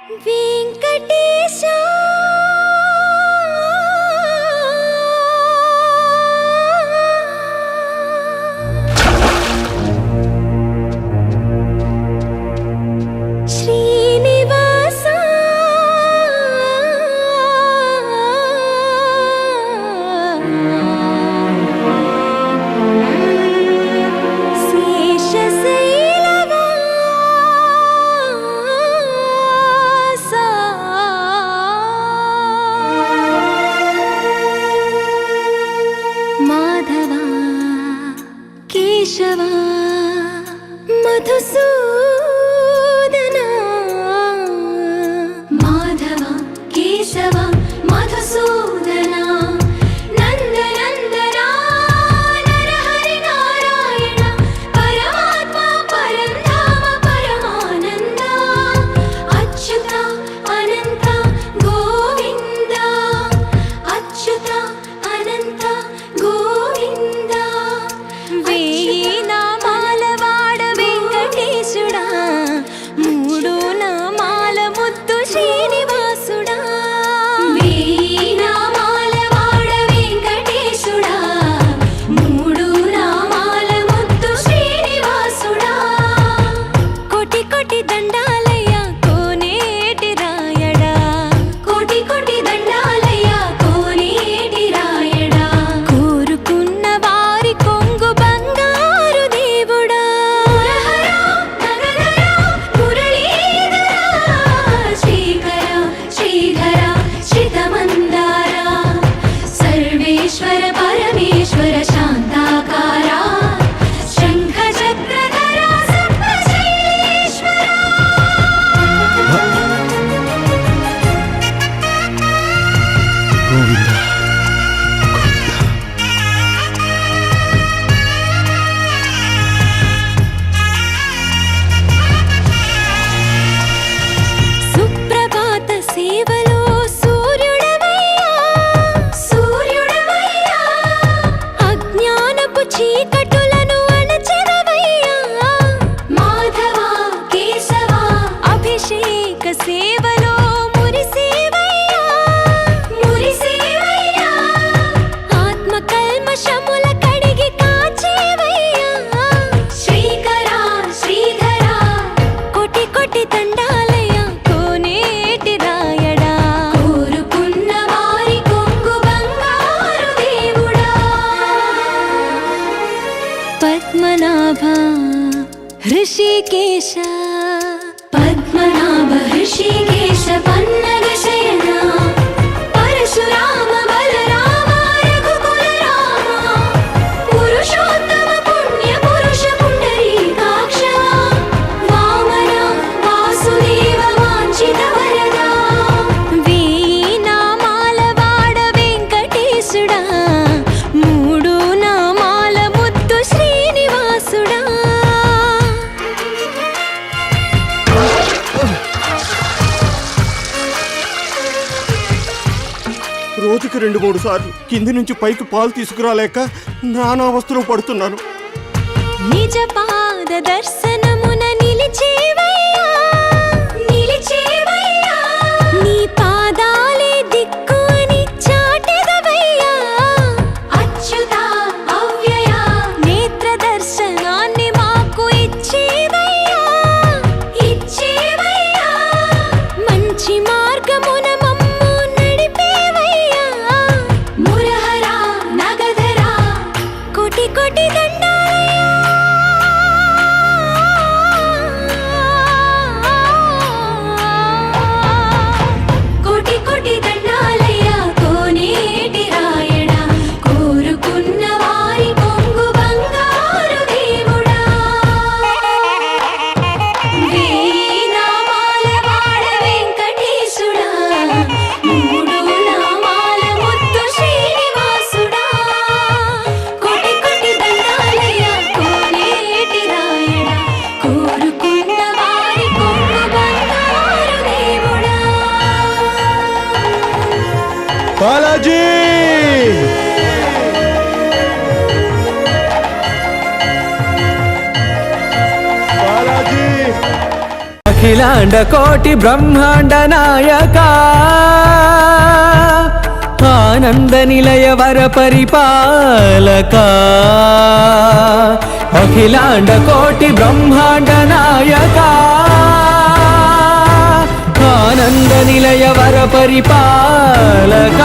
వెంకటేశా కేశవా మధుసూదనా మాధవ కేశవ మధుసూదనా నందనందనా నరహరి నారాయణ పరమాత్మ పరంధామ పరమానంద అచ్యుత అనంత గోవింద అచ్యుత అనంత గోవింద ऋषिकेश पद्मनाभ ऋषिकेश पन्नग शयना परशुराम बलराम रघुकुल राम पुरुषोत्तम पुण्य पुरुष पुंडरीकाक्ष वामन वासुदेव वांछित वरदा वीणामाल वाड वेंकटेशुडा मूडु नामाल मुद्दु श्रीनिवासुडा రోజుకి 2-3 సార్లు కింది నుంచి పైకి పాలు తీసుకురాలేక నానా అవస్థలు పడుతున్నాను. నిజ పాద దర్శనమున నిలిచేవయ్యా నిలిచేవయ్యా నీ పాదాలే దిక్కు అని చాటెదవయ్యా అచ్యుత అవ్యయ నేత్ర దర్శనాన్ని మాకు ఇచ్చేవయ్యా ఇచ్చేవయ్యా మంచి మార్గమున కోటి దండాలయ్యా కోటి కోటి దండాలయ్యా కోనేటి రాయడా కోరుకున్న వారి కొంగు బంగారు దేవుడా వేనామాల వాడ వెంకటేశుడా మూడు నామాల ముద్దు శ్రీనివాసుడా బాలాజీ బాలాజీ అఖిలాండ కోటి బ్రహ్మాండ నాయక ఆనంద నిలయ వర పరిపాలక అఖిలాండ కోటి బ్రహ్మాండ నాయక ఆనంద నిలయ వర పరిపాలక